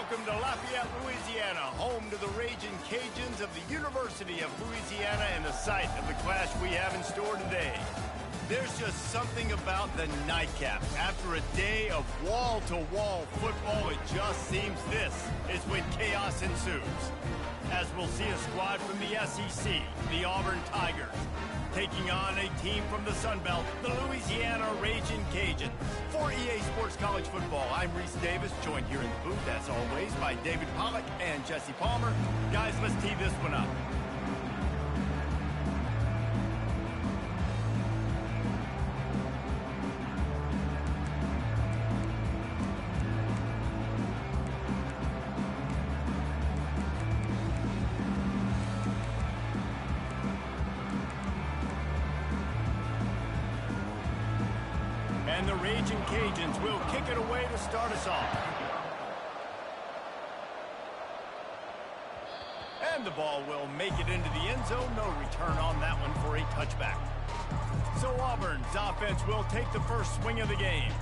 Welcome to Lafayette, Louisiana, home to the Raging Cajuns of the University of Louisiana and the site of the clash we have in store today. There's just something about the nightcap. After a day of wall-to-wall football, it just seems this is when chaos ensues. As we'll see a squad from the SEC, the Auburn Tigers, taking on a team from the Sun Belt, the Louisiana Raging Cajuns. For EA Sports College Football, I'm Reese Davis, joined here in the booth, as always, by David Pollack and Jesse Palmer. Guys, let's tee this one up. And the Raging Cajuns will kick it away to start us off. And the ball will make it into the end zone. No return on that one for a touchback. So Auburn's offense will take the first swing of the game.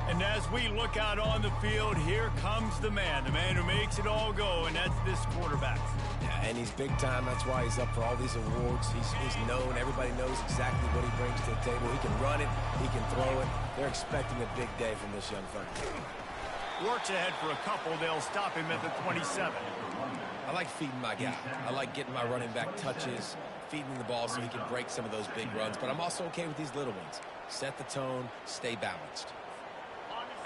And as we look out on the field, here comes the man who makes it all go, and that's this quarterback. Yeah, and he's big time. That's why he's up for all these awards. He's known. Everybody knows exactly what he brings to the table. He can run it. He can throw it. They're expecting a big day from this young fella. Works ahead for a couple. They'll stop him at the 27. I like feeding my guy. I like getting my running back touches, feeding him the ball so he can break some of those big runs. But I'm also okay with these little ones. Set the tone. Stay balanced.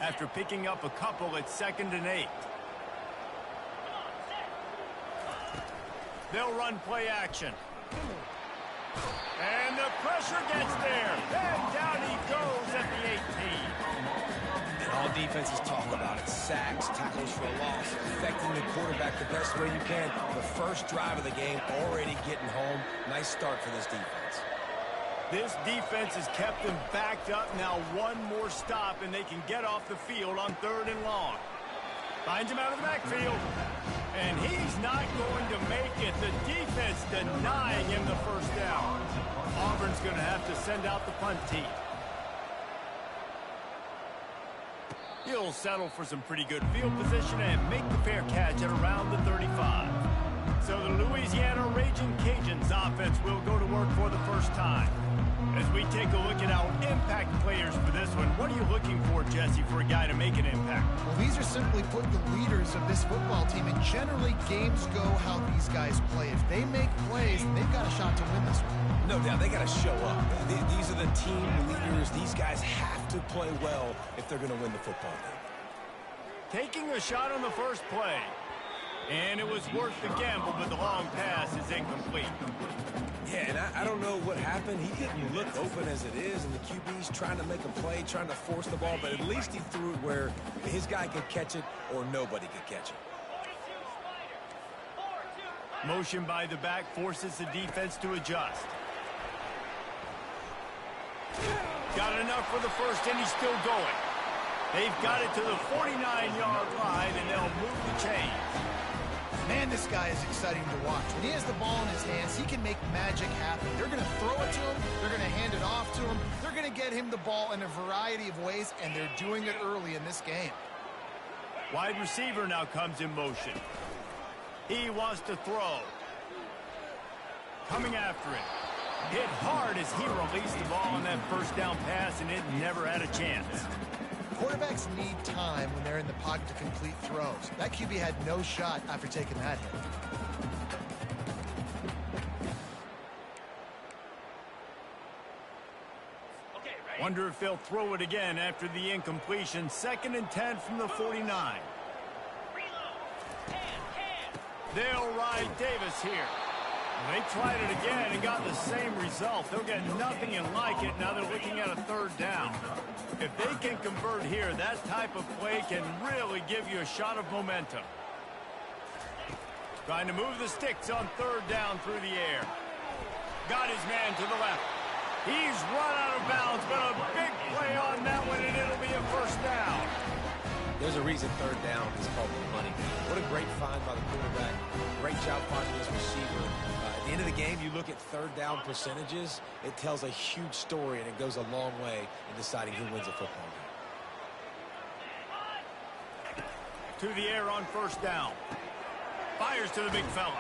After picking up a couple, it's 2nd and 8. They'll run play action. And the pressure gets there. And down he goes at the 18. And all defenses talk about it. Sacks, tackles for a loss, affecting the quarterback the best way you can. The first drive of the game, already getting home. Nice start for this defense. This defense has kept them backed up. Now one more stop, and they can get off the field on 3rd and long. Finds him out of the backfield. And he's not going to make it. The defense denying him the first down. Auburn's going to have to send out the punt team. He'll settle for some pretty good field position and make the fair catch at around the 35. So the Louisiana Raging Cajuns offense will go to work for the first time. As we take a look at our impact players for this one, what are you looking for, Jesse, for a guy to make an impact? Well, these are simply put the leaders of this football team, and generally games go how these guys play. If they make plays, they've got a shot to win this one. No doubt, they got to show up. These are the team leaders. These guys have to play well if they're going to win the football game. Taking a shot on the first play. And it was worth the gamble, but the long pass is incomplete. Yeah, and I don't know what happened. He didn't look open as it is, and the QB's trying to make a play, trying to force the ball, but at least he threw it where his guy could catch it or nobody could catch it. Motion by the back forces the defense to adjust. Got enough for the first, and he's still going. They've got it to the 49-yard line, and they'll move the chains. Man, this guy is exciting to watch. When he has the ball in his hands, he can make magic happen. They're going to throw it to him. They're going to hand it off to him. They're going to get him the ball in a variety of ways, and they're doing it early in this game. Wide receiver now comes in motion. He wants to throw. Coming after it. Hit hard as he released the ball on that first down pass, and it never had a chance. Quarterbacks need time when they're in the pocket to complete throws. That QB had no shot after taking that hit. Wonder if they'll throw it again after the incompletion. 2nd and 10 from the 49. They'll ride Davis here. They tried it again and got the same result. They'll get nothing and like it. Now they're looking at a 3rd down. If they can convert here, that type of play can really give you a shot of momentum. Trying to move the sticks on 3rd down through the air. Got his man to the left. He's run out of bounds, but a big play on that one, and it'll be a first down. There's a reason 3rd down is called the money. What a great find by the quarterback. Great job finding this receiver. At the end of the game, you look at 3rd down percentages, it tells a huge story, and it goes a long way in deciding who wins a football game. to the air on first down. Fires to the big fella.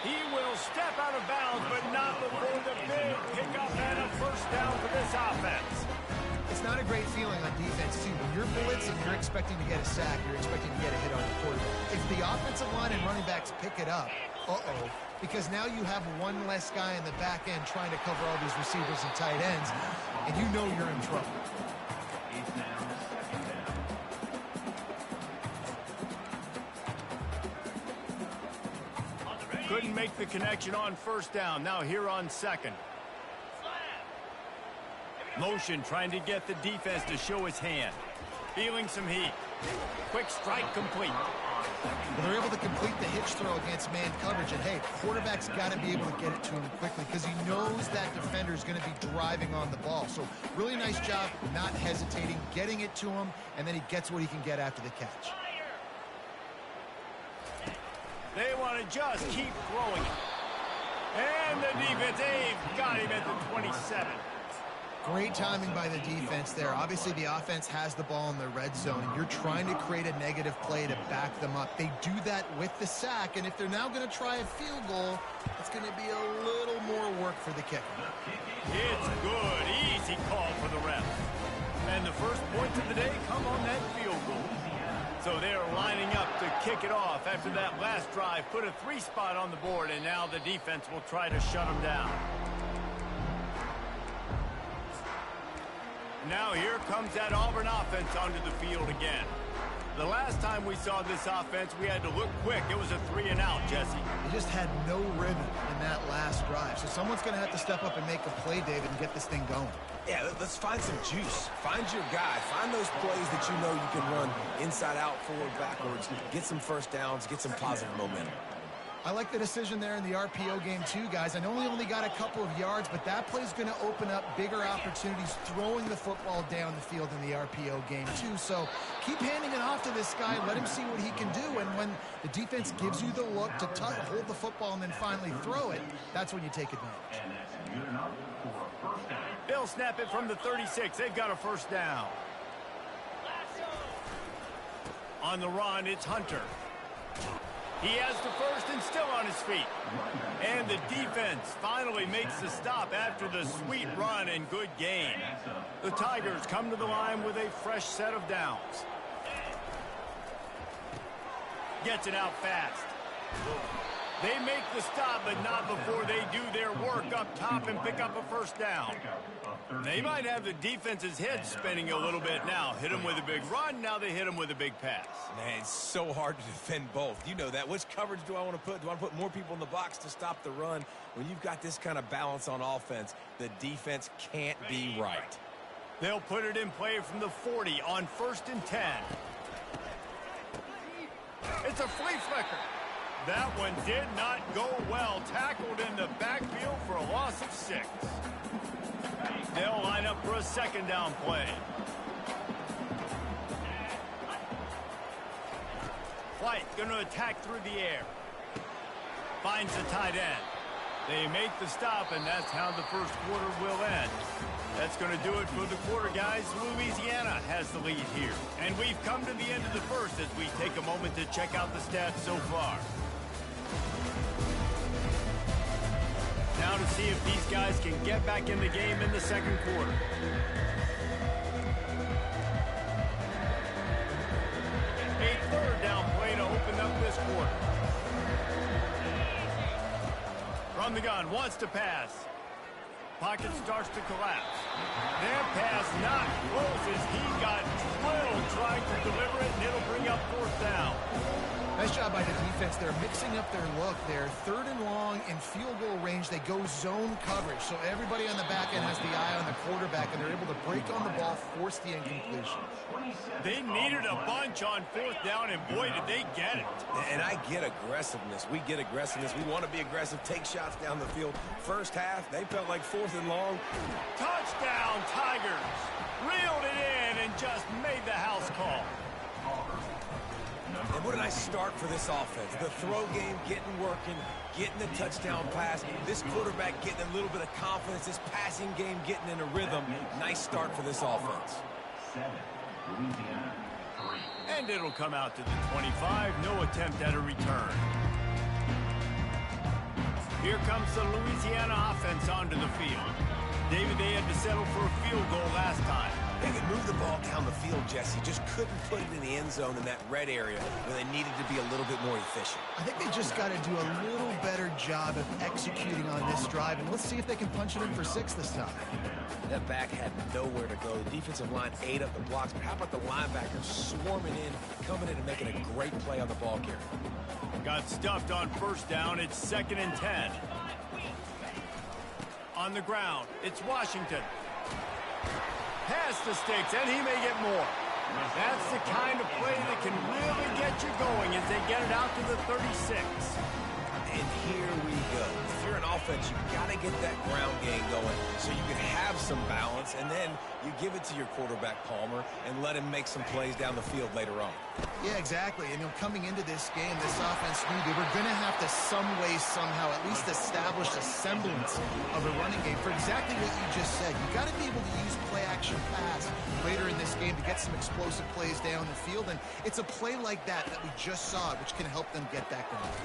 He will step out of bounds, but not before the big pickup and a first down for this offense. It's not a great feeling on defense, too. When you're blitzing, you're expecting to get a sack. You're expecting to get a hit on the quarterback. If the offensive line and running backs pick it up, because now you have one less guy in the back end trying to cover all these receivers and tight ends, and you know you're in trouble. Couldn't make the connection on first down. Now here on second. Motion trying to get the defense to show his hand. Feeling some heat. Quick strike complete. Well, they're able to complete the hitch throw against man coverage. And, hey, quarterback's got to be able to get it to him quickly because he knows that defender is going to be driving on the ball. So really nice job not hesitating, getting it to him, and then he gets what he can get after the catch. They want to just keep throwing it. And the defense, they've got him at the 27. Great timing by the defense there. Obviously, the offense has the ball in the red zone, and you're trying to create a negative play to back them up. They do that with the sack, and if they're now going to try a field goal, it's going to be a little more work for the kicker. It's good. Easy call for the ref. And the first points of the day come on that field goal. So they're lining up to kick it off after that last drive. Put a 3 spot on the board, and now the defense will try to shut them down. Now here comes that Auburn offense onto the field again. The last time we saw this offense, we had to look quick. It was a 3-and-out, Jesse. They just had no rhythm in that last drive. So someone's going to have to step up and make a play, David, and get this thing going. Yeah, let's find some juice. Find your guy. Find those plays that you know you can run inside out, forward, backwards. Get some first downs. Get some positive momentum. I like the decision there in the RPO game too, guys. I know he only got a couple of yards, but that play's going to open up bigger opportunities throwing the football down the field in the RPO game too. So keep handing it off to this guy. Let him see what he can do. And when the defense gives you the look to hold the football and then finally throw it, that's when you take advantage. They'll snap it from the 36. They've got a first down. On the run, it's Hunter. He has the first and still on his feet. And the defense finally makes the stop after the sweet run and good gain. The Tigers come to the line with a fresh set of downs. Gets it out fast. They make the stop, but not before they do their work up top and pick up a first down. They might have the defense's head spinning a little bit now. Hit them with a big run, now they hit them with a big pass. Man, it's so hard to defend both. You know that. Which coverage do I want to put? Do I want to put more people in the box to stop the run? When you've got this kind of balance on offense, the defense can't be right. They'll put it in play from the 40 on 1st and 10. It's a flea flicker. That one did not go well. Tackled in the backfield for a loss of 6. They'll line up for a second down play. White going to attack through the air. Finds the tight end. They make the stop, and that's how the first quarter will end. That's going to do it for the quarter, guys. Louisiana has the lead here. And we've come to the end of the first as we take a moment to check out the stats so far. Now to see if these guys can get back in the game in the second quarter. A third down play to open up this quarter. From the gun, wants to pass. Pocket starts to collapse. Their pass not closes. He got drilled trying to deliver it, and it'll bring up 4th down. Nice job by the defense. They're mixing up their look. They're 3rd and long in field goal range. They go zone coverage. So everybody on the back end has the eye on the quarterback, and they're able to break on the ball, force the incompletion. They needed a bunch on 4th down, and boy, did they get it. And I get aggressiveness. We get aggressiveness. We want to be aggressive, take shots down the field. First half, they felt like 4th and long. Touchdown, Tigers. Reeled it in and just made the house call. And what a nice start for this offense. The throw game getting working, getting the touchdown pass. This quarterback getting a little bit of confidence. This passing game getting in a rhythm. Nice start for this offense. And it'll come out to the 25. No attempt at a return. Here comes the Louisiana offense onto the field. David, they had to settle for a field goal last time. They could move the ball down the field, Jesse. Just couldn't put it in the end zone in that red area where they needed to be a little bit more efficient. I think they just got to do a little better job of executing on this drive, and let's see if they can punch it in for 6 this time. That back had nowhere to go. The defensive line ate up the blocks, but how about the linebackers swarming in, coming in and making a great play on the ball carrier? Got stuffed on first down. It's 2nd and 10. On the ground, it's Washington. Past the sticks, and he may get more. That's the kind of play that can really get you going as they get it out to the 36. And here we go. If you're an offense, you've got to get that ground game going so you can have some balance, and then you give it to your quarterback, Palmer, and let him make some plays down the field later on. Yeah, exactly. And coming into this game, this offense knew they were going to have to some way, somehow, at least establish a semblance of a running game for exactly what you just said. You got to be able to use play-action pass later in this game to get some explosive plays down the field, and it's a play like that we just saw, which can help them get that going.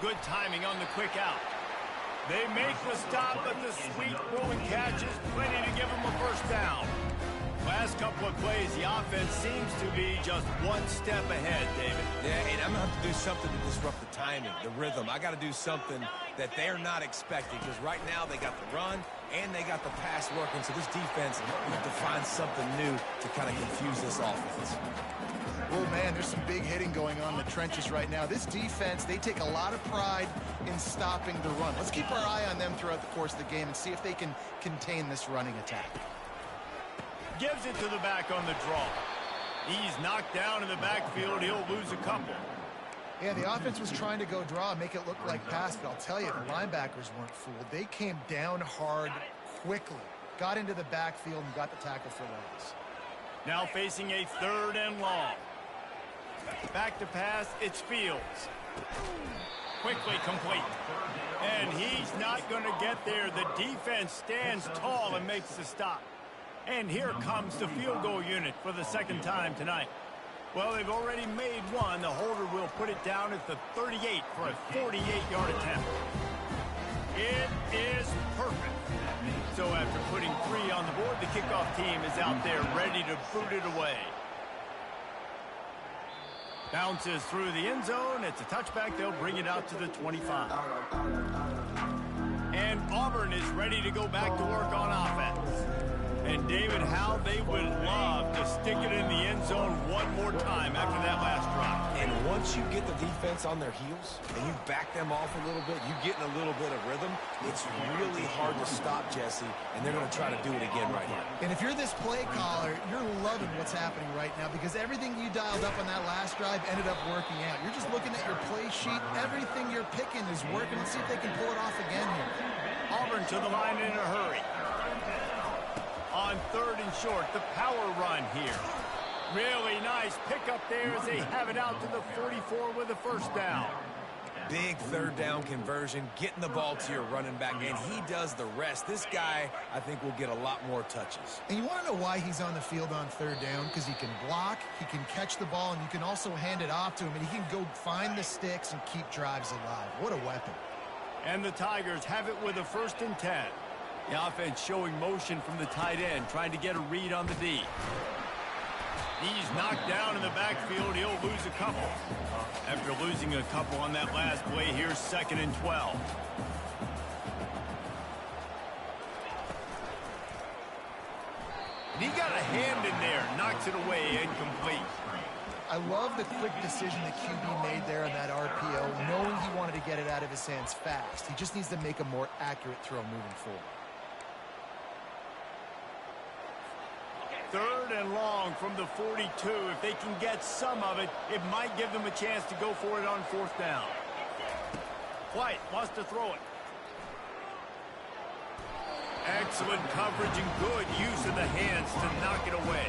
Good timing on the quick out. They make the stop, but the sweet throwing catch is plenty to give them a first down. Last couple of plays, the offense seems to be just one step ahead, David. Yeah, and I'm going to have to do something to disrupt the timing, the rhythm. I got to do something that they're not expecting, because right now they got the run and they got the pass working, so this defense needs to find something new to kind of confuse this offense. Oh, man, there's some big hitting going on in the trenches right now. This defense, they take a lot of pride in stopping the run. Let's keep our eye on them throughout the course of the game and see if they can contain this running attack. Gives it to the back on the draw. He's knocked down in the backfield. He'll lose a couple. Yeah, the offense was trying to go draw and make it look like pass, but I'll tell you, the linebackers weren't fooled. They came down hard quickly, got into the backfield, and got the tackle for loss. Now facing a 3rd and long. Back to pass, it's Fields. Quickly complete. And he's not going to get there. The defense stands tall and makes the stop. And here comes the field goal unit for the 2nd time tonight. Well, they've already made one. The holder will put it down at the 38 for a 48-yard attempt. It is perfect. So after putting 3 on the board, the kickoff team is out there ready to boot it away. Bounces through the end zone. It's a touchback. They'll bring it out to the 25. And Auburn is ready to go back to work on offense. And David, how they would love to stick it in the end zone one more time after that last drive. And once you get the defense on their heels and you back them off a little bit, you get in a little bit of rhythm, it's really hard to stop, Jesse, and they're going to try to do it again right here. And if you're this play caller, you're loving what's happening right now because everything you dialed up on that last drive ended up working out. You're just looking at your play sheet. Everything you're picking is working. Let's see if they can pull it off again here. Auburn to the line in a hurry. On 3rd and short, the power run here. Really nice pickup there as they have it out to the 44 with a first down. Big 3rd down conversion, getting the ball to your running back, and he does the rest. This guy, I think, will get a lot more touches. And you want to know why he's on the field on 3rd down? Because he can block, he can catch the ball, and you can also hand it off to him, and he can go find the sticks and keep drives alive. What a weapon. And the Tigers have it with a 1st and 10. The offense showing motion from the tight end, trying to get a read on the D. He's knocked down in the backfield. He'll lose a couple. After losing a couple on that last play, here's 2nd and 12. And he got a hand in there, knocks it away, incomplete. I love the quick decision that QB made there on that RPO, knowing he wanted to get it out of his hands fast. He just needs to make a more accurate throw moving forward. 3rd and long from the 42. If they can get some of it, it might give them a chance to go for it on 4th down. White wants to throw it. Excellent coverage and good use of the hands to knock it away.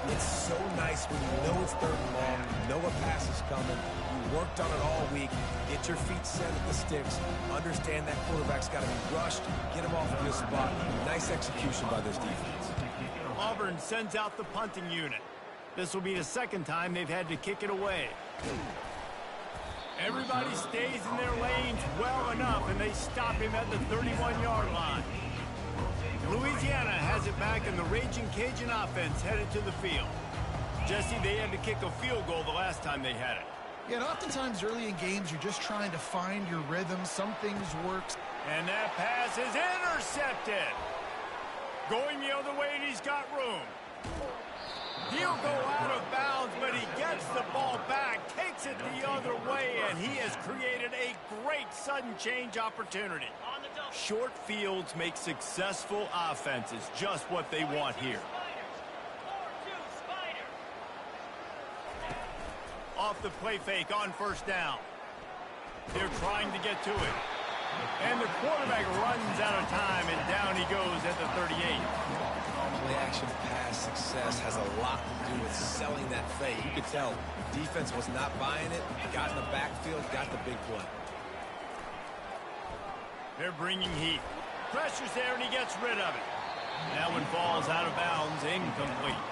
It's so nice when you know it's 3rd and long, you know a pass is coming, you worked on it all week, get your feet set at the sticks, understand that quarterback's got to be rushed, get him off a good spot. Nice execution by this defense. Auburn sends out the punting unit. This will be the second time they've had to kick it away. Everybody stays in their lanes well enough, and they stop him at the 31-yard line. Louisiana has it back, and the Raging Cajun offense headed to the field. Jesse, they had to kick a field goal the last time they had it. Yeah, and oftentimes early in games, you're just trying to find your rhythm. Some things work. And that pass is intercepted. Going the other way, and he's got room. He'll go out of bounds, but he gets the ball back, takes it the other way, and he has created a great sudden change opportunity. Short fields make successful offenses just what they want here. Off the play fake on first down. They're trying to get to it. And the quarterback runs out of time, and down he goes at the 38. Play-action pass success has a lot to do with selling that fake. You could tell defense was not buying it, got in the backfield, got the big play. They're bringing heat. Pressure's there, and he gets rid of it. That one falls out of bounds, incomplete.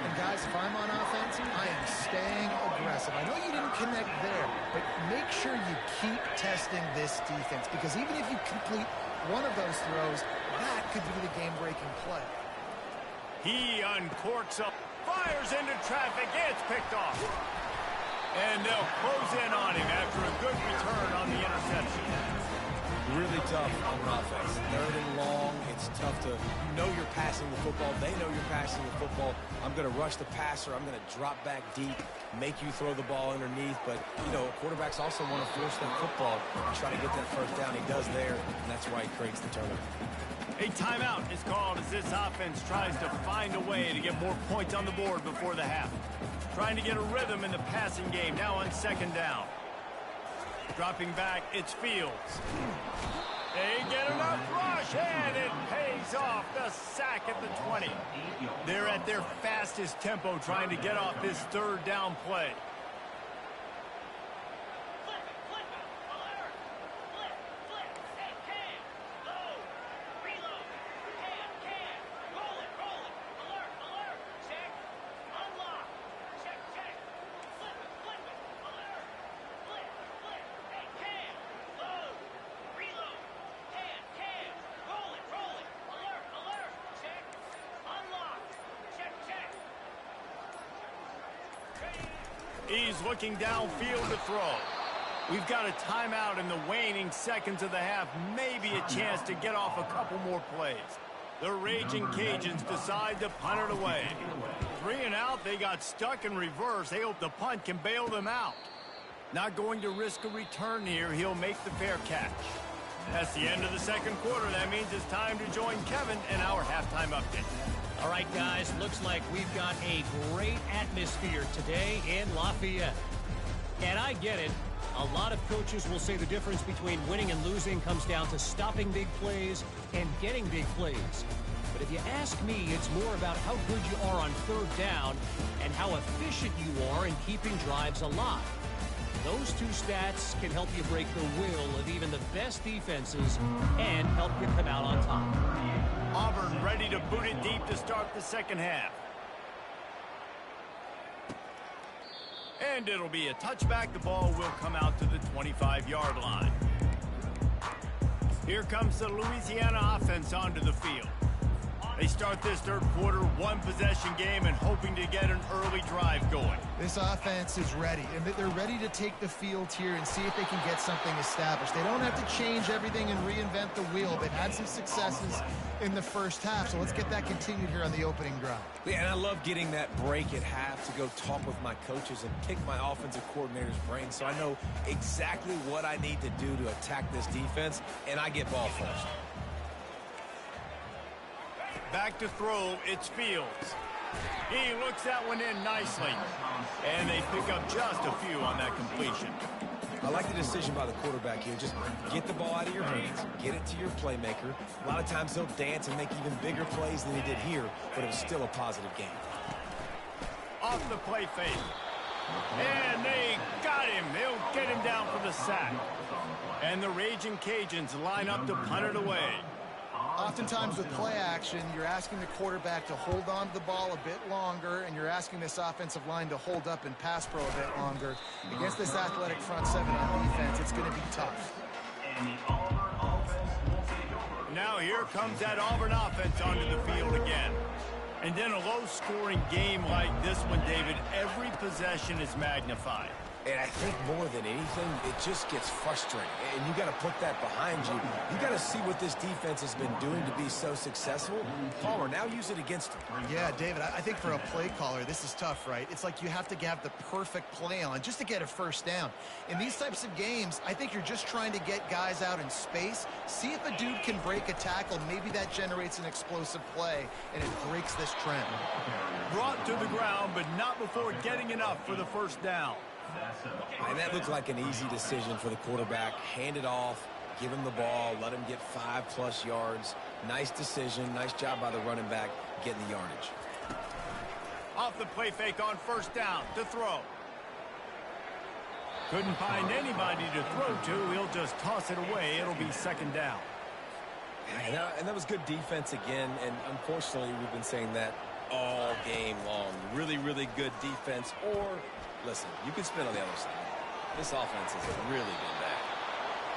And guys, if I'm on offense, I am staying aggressive. I know you didn't connect there, but make sure you keep testing this defense, because even if you complete one of those throws, that could be the game-breaking play. He uncorks up, fires into traffic, it's picked off. And they'll close in on him after a good return on the interception. Really tough on offense. Third and long, it's tough to, you know you're passing the football. They know you're passing the football. I'm going to rush the passer. I'm going to drop back deep, make you throw the ball underneath. But, you know, quarterbacks also want to force that football, try to get that first down. He does there, and that's why he creates the turnover. A timeout is called as this offense tries to find a way to get more points on the board before the half. Trying to get a rhythm in the passing game, now on second down. Dropping back, it's Fields. They get enough rush, and it pays off. The sack at the 20. They're at their fastest tempo trying to get off this third down play. He's looking downfield to throw. We've got a timeout in the waning seconds of the half. Maybe a chance to get off a couple more plays. The Raging Cajuns decide to punt it away. 3 and out, they got stuck in reverse. They hope the punt can bail them out. Not going to risk a return here. He'll make the fair catch. That's the end of the second quarter. That means it's time to join Kevin in our halftime update. All right, guys, looks like we've got a great atmosphere today in Lafayette. And I get it. A lot of coaches will say the difference between winning and losing comes down to stopping big plays and getting big plays. But if you ask me, it's more about how good you are on third down and how efficient you are in keeping drives alive. Those two stats can help you break the will of even the best defenses and help you come out on top. Auburn ready to boot it deep to start the second half. And it'll be a touchback. The ball will come out to the 25-yard line. Here comes the Louisiana offense onto the field. They start this third quarter, one-possession game, and hoping to get an early drive going. This offense is ready, and they're ready to take the field here and see if they can get something established. They don't have to change everything and reinvent the wheel. They've had some successes in the first half, so let's get that continued here on the opening drive. Yeah, and I love getting that break at half to go talk with my coaches and pick my offensive coordinator's brain so I know exactly what I need to do to attack this defense, and I get ball first. Back to throw, it's Fields. He looks that one in nicely. And they pick up just a few on that completion. I like the decision by the quarterback here. Just get the ball out of your hands, get it to your playmaker. A lot of times they'll dance and make even bigger plays than they did here, but it was still a positive game. Off the play fake. And they got him. They'll get him down for the sack. And the Raging Cajuns line up to punt it away. Oftentimes with play action, you're asking the quarterback to hold on to the ball a bit longer, and you're asking this offensive line to hold up and pass pro a bit longer. Against this athletic front seven on defense, it's going to be tough. Now here comes that Auburn offense onto the field again. And in a low-scoring game like this one, David, every possession is magnified. And I think more than anything, it just gets frustrating. And you got to put that behind you. You got to see what this defense has been doing to be so successful. Palmer, now use it against them. Yeah, David, I think for a play caller, this is tough, right? It's like you have to have the perfect play on just to get a first down. In these types of games, I think you're just trying to get guys out in space, see if a dude can break a tackle. Maybe that generates an explosive play, and it breaks this trend. Brought to the ground, but not before getting enough for the first down. And that looked like an easy decision for the quarterback. Hand it off, give him the ball, let him get 5+ yards. Nice decision. Nice job by the running back getting the yardage. Off the play fake on first down to throw. Couldn't find anybody to throw to. He'll just toss it away. It'll be second down. And that was good defense again. And unfortunately, we've been saying that all game long. Really, really good defense. Or, listen, you can spin on the other side. This offense has really been bad.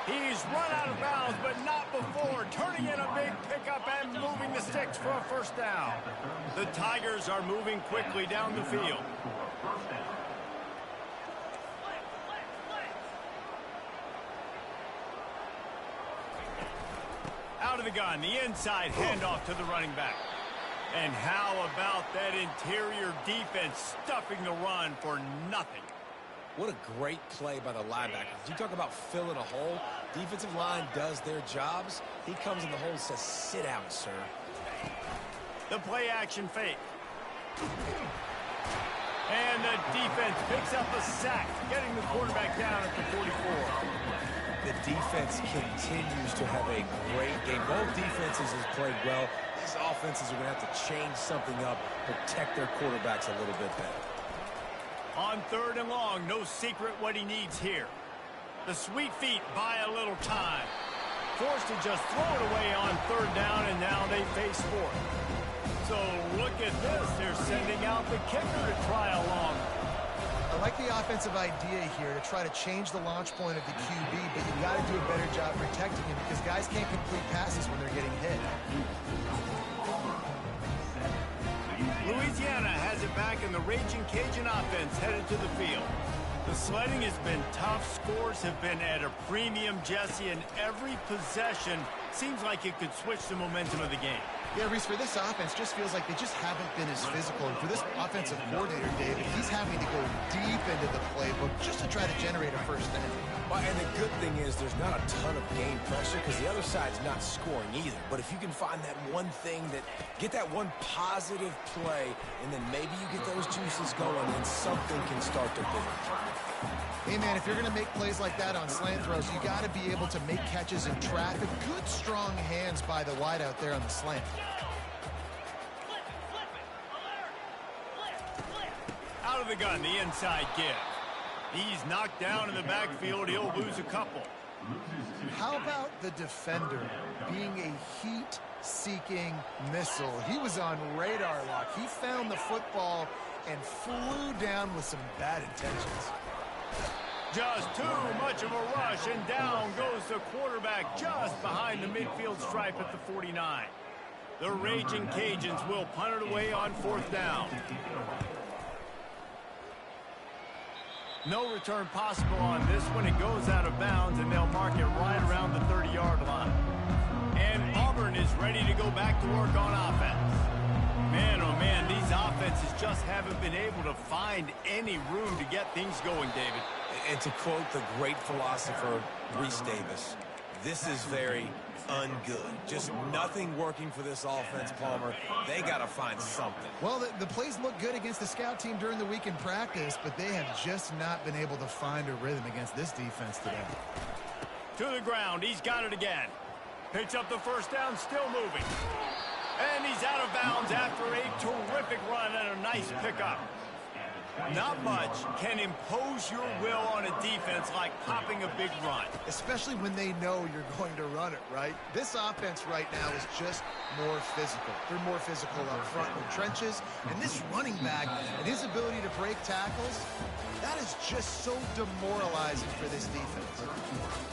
He's run out of bounds, but not before. Turning in a big pickup and moving the sticks for a first down. The Tigers are moving quickly down the field. Out of the gun, the inside handoff to the running back. And how about that interior defense stuffing the run for nothing? What a great play by the linebackers. You talk about filling a hole. Defensive line does their jobs. He comes in the hole and says, sit down, sir. The play action fake. And the defense picks up a sack, getting the quarterback down at the 44. The defense continues to have a great game. Both defenses have played well. These offenses are going to have to change something up, protect their quarterbacks a little bit better. On third and long, no secret what he needs here. The sweet feet buy a little time. Forced to just throw it away on third down, and now they face fourth. So look at this. They're sending out the kicker to try along. I like the offensive idea here to try to change the launch point of the QB, but you got to do a better job protecting him because guys can't complete passes when they're getting hit. Louisiana has it back, and the Raging Cajun offense headed to the field. The sledding has been tough. Scores have been at a premium, Jesse, and every possession seems like it could switch the momentum of the game. Yeah, Reese, for this offense, just feels like they just haven't been as physical. And for this offensive coordinator, David, he's having to go deep into the playbook just to try to generate a first down. Well, and the good thing is there's not a ton of game pressure because the other side's not scoring either. But if you can find that one thing, get that one positive play, and then maybe you get those juices going, and something can start to build. Hey, man, if you're going to make plays like that on slant throws, you got to be able to make catches in traffic. Good, strong hands by the wide out there on the slant. Out of the gun, the inside give. He's knocked down in the backfield. He'll lose a couple. How about the defender being a heat-seeking missile? He was on radar lock. He found the football and flew down with some bad intentions. Just too much of a rush, and down goes the quarterback just behind the midfield stripe at the 49. The Raging Cajuns will punt it away on fourth down. No return possible on this one. It goes out of bounds, and they'll mark it right around the 30-yard line. And Auburn is ready to go back to work on offense. Man, oh man, these offenses just haven't been able to find any room to get things going, David. And to quote the great philosopher, Reese Davis, this is very ungood. Just nothing working for this offense, Palmer. They got to find something. Well, the plays look good against the scout team during the week in practice, but they have just not been able to find a rhythm against this defense today. To the ground. He's got it again. Picks up the first down, still moving. And he's out of bounds after a terrific run and a nice pickup. Not much can impose your will on a defense like popping a big run. Especially when they know you're going to run it, right? This offense right now is just more physical. They're more physical up front in the trenches. And this running back and his ability to break tackles, that is just so demoralizing for this defense.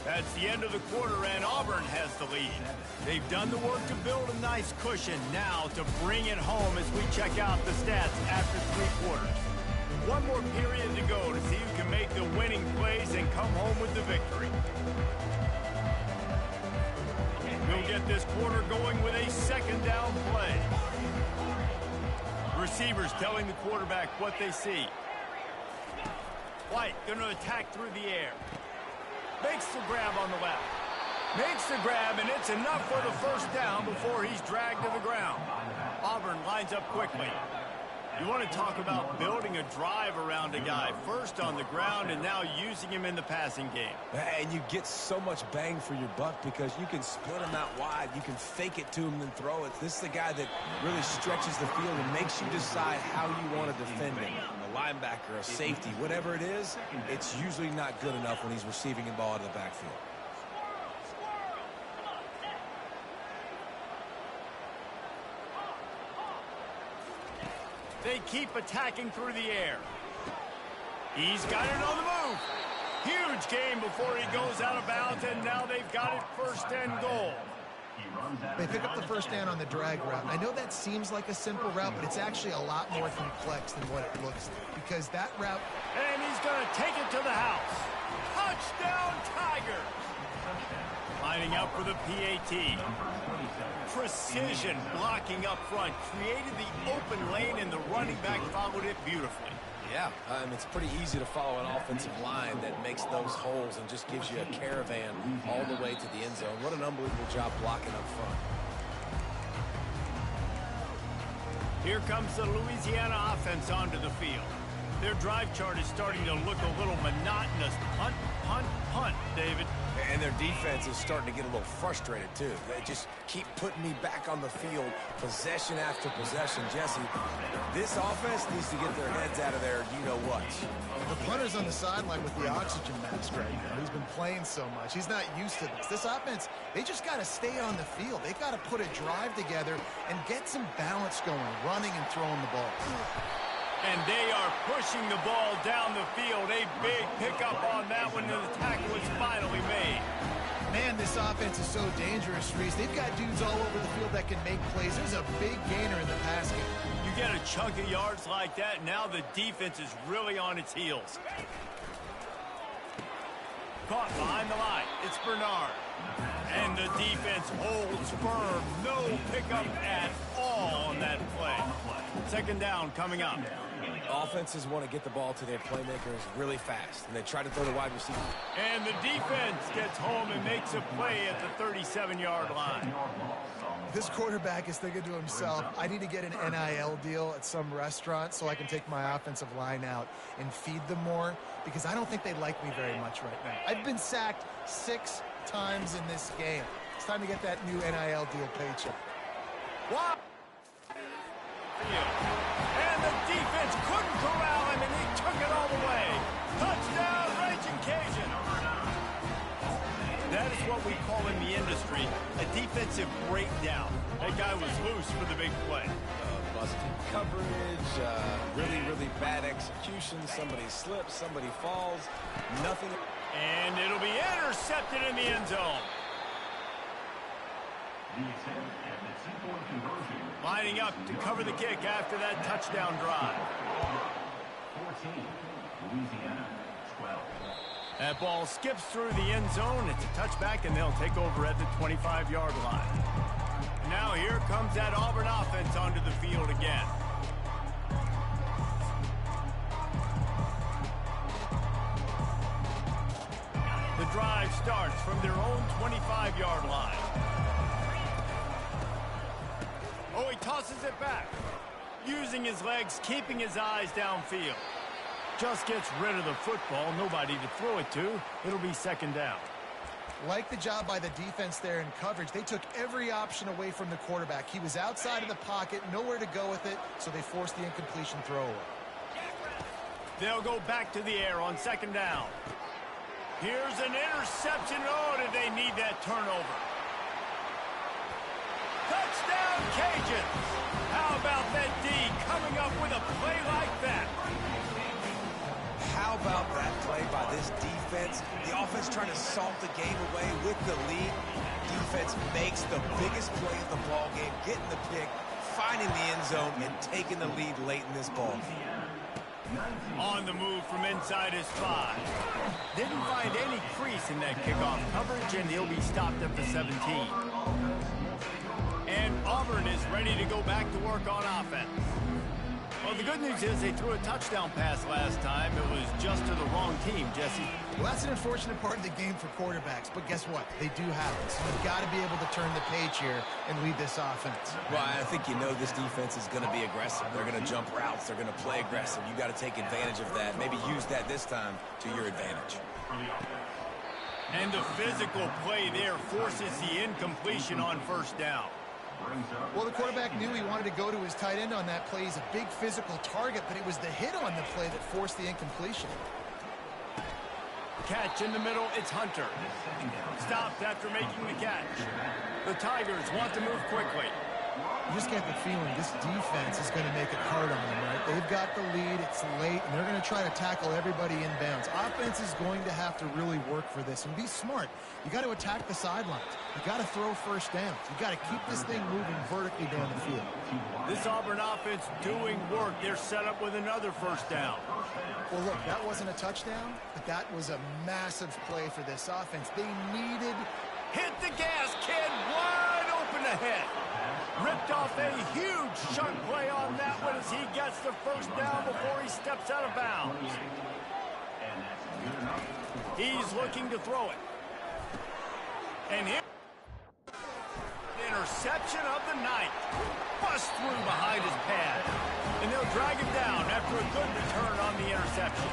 That's the end of the quarter, and Auburn has the lead. They've done the work to build a nice cushion. Now to bring it home as we check out the stats after 3 quarters. One more period to go to see who can make the winning plays and come home with the victory. We'll get this quarter going with a second down play. Receivers telling the quarterback what they see. White going to attack through the air. Makes the grab on the left. Makes the grab, and it's enough for the first down before he's dragged to the ground. Auburn lines up quickly. You want to talk about building a drive around a guy. First on the ground and now using him in the passing game. And you get so much bang for your buck because you can split him out wide. You can fake it to him and throw it. This is the guy that really stretches the field and makes you decide how you want to defend him. A linebacker, a safety, whatever it is, it's usually not good enough when he's receiving the ball out of the backfield. They keep attacking through the air. He's got it on the move. Huge game before he goes out of bounds, and now they've got it 1st and goal. They pick up the first down on the drag route. I know that seems like a simple route, but it's actually a lot more complex than what it looks like. Because that route... And he's going to take it to the house. Touchdown, Tiger! Lining up for the PAT. Precision blocking up front. Created the open lane, and the running back followed it beautifully. Yeah, it's pretty easy to follow an offensive line that makes those holes and just gives you a caravan all the way to the end zone. What an unbelievable job blocking up front. Here comes the Louisiana offense onto the field. Their drive chart is starting to look a little monotonous. Punt, punt, punt, David. And their defense is starting to get a little frustrated, too. They just keep putting me back on the field, possession after possession. Jesse, this offense needs to get their heads out of there, you-know-what. The punter's on the sideline with the oxygen mask right now. He's been playing so much. He's not used to this. This offense, they just got to stay on the field. They've got to put a drive together and get some balance going, running and throwing the ball. And they are pushing the ball down the field. A big pickup on that one, and the tackle was finally made. Man, this offense is so dangerous, Reese. They've got dudes all over the field that can make plays. There's a big gainer in the pass game. You get a chunk of yards like that, now the defense is really on its heels. Caught behind the line. It's Bernard. And the defense holds firm. No pickup at all on that play. Second down coming up. Offenses want to get the ball to their playmakers really fast, and they try to throw the wide receiver. And the defense gets home and makes a play at the 37-yard line. This quarterback is thinking to himself, I need to get an NIL deal at some restaurant so I can take my offensive line out and feed them more, because I don't think they like me very much right now. I've been sacked 6 times in this game. It's time to get that new NIL deal paycheck. Wow! And the defense couldn't corral him, and he took it all the way. Touchdown, Raging Cajun. That is what we call in the industry a defensive breakdown. That guy was loose for the big play. Busted coverage, really, really bad execution. Somebody slips, somebody falls, nothing. And it'll be intercepted in the end zone. Lining up to cover the kick after that touchdown drive. 14, Louisiana, 12. That ball skips through the end zone. It's a touchback, and they'll take over at the 25-yard line. Now here comes that Auburn offense onto the field again. The drive starts from their own 25-yard line. Oh, he tosses it back. Using his legs, keeping his eyes downfield. Just gets rid of the football. Nobody to throw it to. It'll be second down. Like the job by the defense there in coverage. They took every option away from the quarterback. He was outside of the pocket, nowhere to go with it, so they forced the incompletion throwaway. They'll go back to the air on second down. Here's an interception. Oh, did they need that turnover? Touchdown, Cajuns! How about that D coming up with a play like that? How about that play by this defense? The offense trying to salt the game away with the lead. Defense makes the biggest play of the ball game, getting the pick, finding the end zone, and taking the lead late in this ball game. On the move from inside his 5. Didn't find any crease in that kickoff coverage, and he'll be stopped at the 17. And Auburn is ready to go back to work on offense. Well, the good news is they threw a touchdown pass last time. It was just to the wrong team, Jesse. Well, that's an unfortunate part of the game for quarterbacks, but guess what? They do have it. So you've got to be able to turn the page here and lead this offense. Well, I think you know this defense is going to be aggressive. They're going to jump routes. They're going to play aggressive. You got to take advantage of that. Maybe use that this time to your advantage. And the physical play there forces the incompletion on first down. Well, the quarterback knew he wanted to go to his tight end on that play. He's a big physical target, but it was the hit on the play that forced the incompletion. Catch in the middle, it's Hunter. Stopped after making the catch. The Tigers want to move quickly. You just get the feeling this defense is going to make it hard on them, right? They've got the lead, it's late, and they're going to try to tackle everybody inbounds. Offense is going to have to really work for this and be smart. You got to attack the sidelines. You got to throw first downs. You got to keep this thing moving vertically down the field. This Auburn offense doing work. They're set up with another first down. Well, look, that wasn't a touchdown, but that was a massive play for this offense. They needed... Hit the gas, kid! Wide open ahead. Ripped off a huge chunk play on that one as he gets the first down before he steps out of bounds. He's looking to throw it. And here, interception of the night. Bust through behind his pad. And they'll drag him down after a good return on the interception.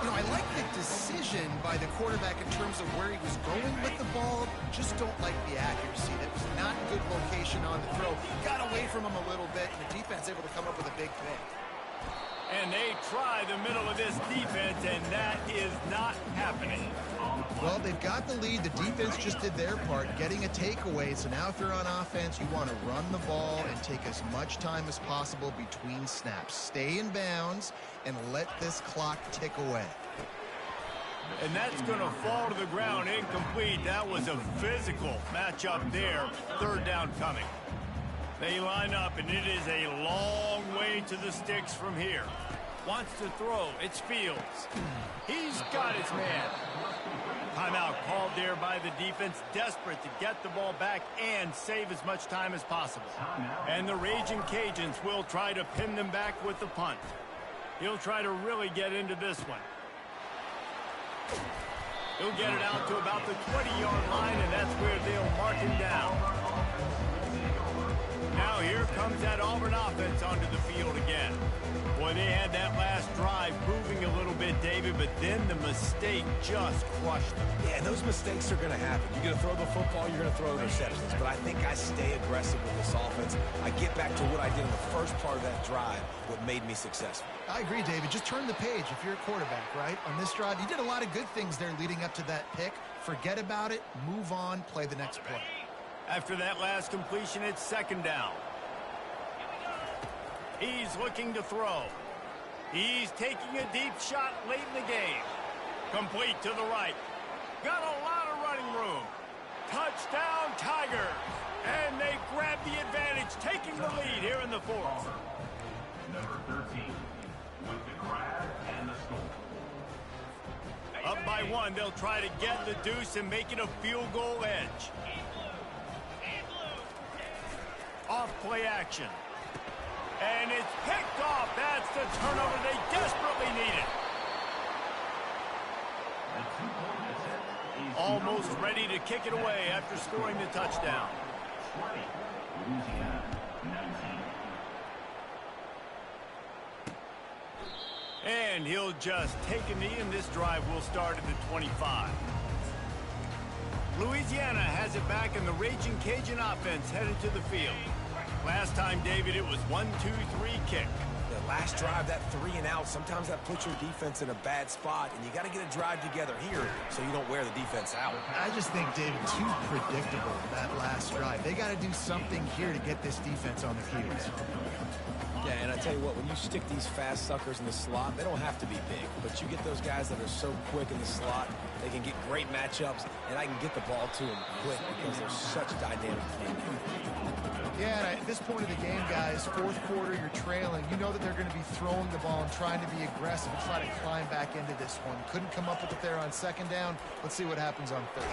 You know, I like the decision by the quarterback in terms of where he was going with the ball. Just don't like the accuracy. That was not good location on the throw. Got away from him a little bit, and the defense able to come up with a big pick. And they try the middle of this defense, and that is not happening. Well, they've got the lead. The defense just did their part, getting a takeaway. So now if you're on offense, you want to run the ball and take as much time as possible between snaps. Stay in bounds and let this clock tick away. And that's going to fall to the ground incomplete. That was a physical matchup there. Third down coming. They line up, and it is a long way to the sticks from here. Wants to throw. It's Fields. He's got his man. Timeout called there by the defense, desperate to get the ball back and save as much time as possible. And the Raging Cajuns will try to pin them back with the punt. He'll try to really get into this one. He'll get it out to about the 20-yard line, and that's where they'll mark him down. Now here comes that Auburn offense onto the field again. Boy, they had that last drive moving a little bit, David, but then the mistake just crushed them. Yeah, and those mistakes are going to happen. You're going to throw the football, you're going to throw interceptions. But I think I stay aggressive with this offense. I get back to what I did in the first part of that drive, what made me successful. I agree, David. Just turn the page if you're a quarterback, right? On this drive, you did a lot of good things there leading up to that pick. Forget about it, move on, play the next play. After that last completion, it's second down. He's looking to throw. He's taking a deep shot late in the game. Complete to the right. Got a lot of running room. Touchdown, Tigers. And they grab the advantage, taking the lead here in the fourth. Number 13, with the grab and the score. Up by one, they'll try to get the deuce and make it a field goal edge. Off play action. And it's picked off. That's the turnover they desperately needed. Almost ready to kick it away after scoring the touchdown. 20, Louisiana, 19. And he'll just take a knee, and this drive will start at the 25. Louisiana has it back, and the Raging Cajun offense headed to the field. Last time, David, it was 1-2-3 kick. Yeah, that last drive, that 3 and out, sometimes that puts your defense in a bad spot, and you got to get a drive together here so you don't wear the defense out. I just think, David, too predictable, that last drive. They got to do something here to get this defense on their heels. Yeah, and I tell you what, when you stick these fast suckers in the slot, they don't have to be big, but you get those guys that are so quick in the slot, they can get great matchups, and I can get the ball to them quick because they're such dynamic playmakers. Yeah, and at this point of the game, guys, fourth quarter, you're trailing. You know that they're going to be throwing the ball and trying to be aggressive and try to climb back into this one. Couldn't come up with it there on second down. Let's see what happens on third.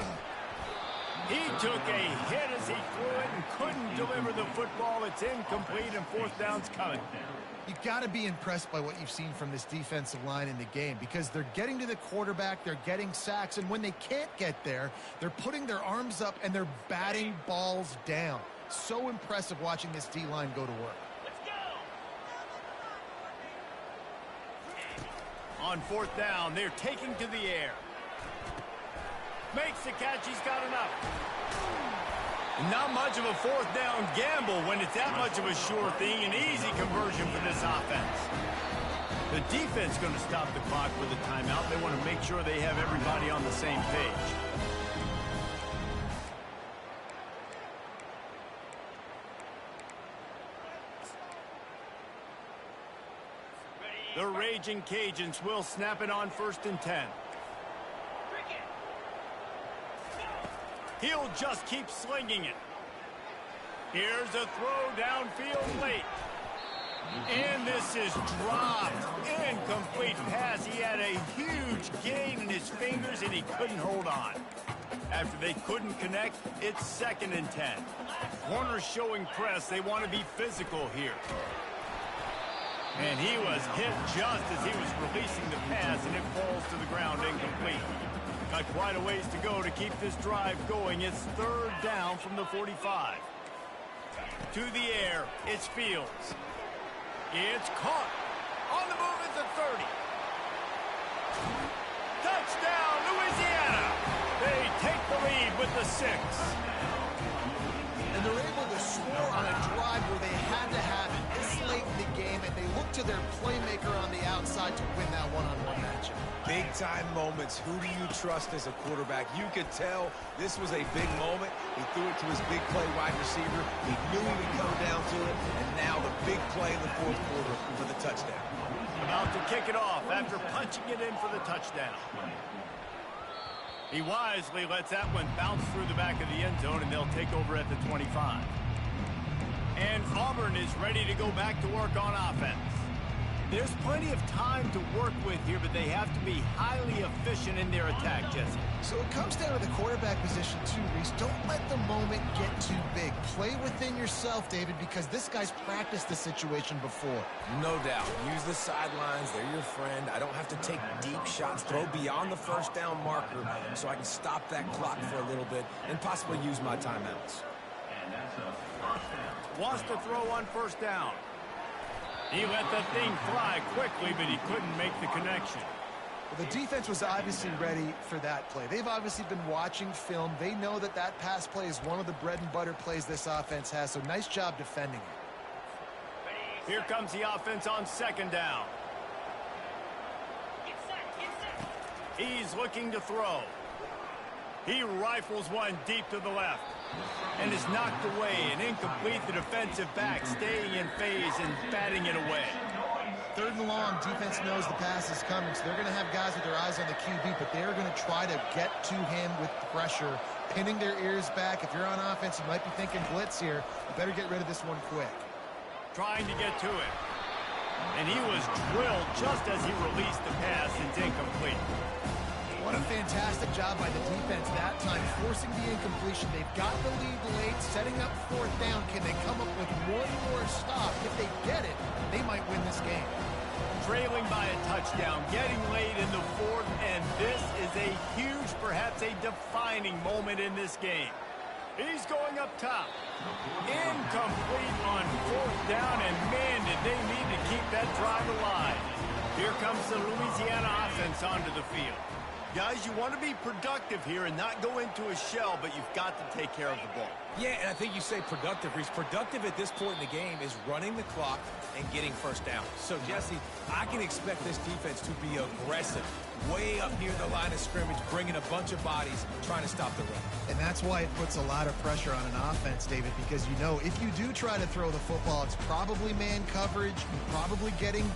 He took a hit as he threw it and couldn't deliver the football. It's incomplete, and fourth down's coming. You've got to be impressed by what you've seen from this defensive line in the game because they're getting to the quarterback, they're getting sacks, and when they can't get there, they're putting their arms up and they're batting balls down. So impressive watching this D-line go to work. On fourth down, they're taking to the air. Makes the catch, he's got enough. Not much of a fourth down gamble when it's that much of a sure thing, an easy conversion for this offense. The defense going to stop the clock with a timeout. They want to make sure they have everybody on the same page. The Raging Cajuns will snap it on 1st and 10. He'll just keep slinging it. Here's a throw downfield late. And this is dropped. Incomplete pass. He had a huge gain in his fingers, and he couldn't hold on. After they couldn't connect, it's 2nd and 10. Corners showing press. They want to be physical here. And he was hit just as he was releasing the pass, and it falls to the ground incomplete. Got quite a ways to go to keep this drive going. It's 3rd down from the 45. To the air, it's Fields. It's caught. On the move at the 30. Touchdown, Louisiana. They take the lead with the 6. And they're able to score on a drive where they had to have it this late in the game, and they look to their playmaker on the outside to win that one-on-one matchup. Big-time moments. Who do you trust as a quarterback? You could tell this was a big moment. He threw it to his big play wide receiver. He knew he would come down to it, and now the big play in the fourth quarter for the touchdown. About to kick it off after punching it in for the touchdown. He wisely lets that one bounce through the back of the end zone, and they'll take over at the 25. And Auburn is ready to go back to work on offense. There's plenty of time to work with here, but they have to be highly efficient in their attack, Jesse. So it comes down to the quarterback position too, Reese. Don't let the moment get too big. Play within yourself, David, because this guy's practiced this situation before. No doubt. Use the sidelines. They're your friend. I don't have to take deep shots, throw beyond the 1st down marker so I can stop that clock for a little bit and possibly use my timeouts. Wants to throw on 1st down. He let the thing fly quickly, but he couldn't make the connection. Well, the defense was obviously ready for that play. They've obviously been watching film. They know that that pass play is one of the bread and butter plays this offense has, so nice job defending it. Here comes the offense on 2nd down. He's looking to throw. He rifles one deep to the left and is knocked away and incomplete. The defensive back staying in phase and batting it away. 3rd and long, defense knows the pass is coming, so they're going to have guys with their eyes on the QB, but they're going to try to get to him with pressure, pinning their ears back. If you're on offense, you might be thinking blitz here. You better get rid of this one quick. Trying to get to it. And he was drilled just as he released the pass. It's incomplete. What a fantastic job by the defense that time, forcing the incompletion. They've got the lead late, setting up 4th down. Can they come up with one more stop? If they get it, they might win this game. Trailing by a touchdown, getting late in the 4th, and this is a huge, perhaps a defining moment in this game. He's going up top. Incomplete on 4th down, and man, did they need to keep that drive alive. Here comes the Louisiana offense onto the field. Guys, you want to be productive here and not go into a shell, but you've got to take care of the ball. Yeah, and I think you say productive, Reese. Productive at this point in the game is running the clock and getting first down. So, Jesse, I can expect this defense to be aggressive, way up near the line of scrimmage, bringing a bunch of bodies, trying to stop the run. And that's why it puts a lot of pressure on an offense, David, because you know if you do try to throw the football, it's probably man coverage, you're probably getting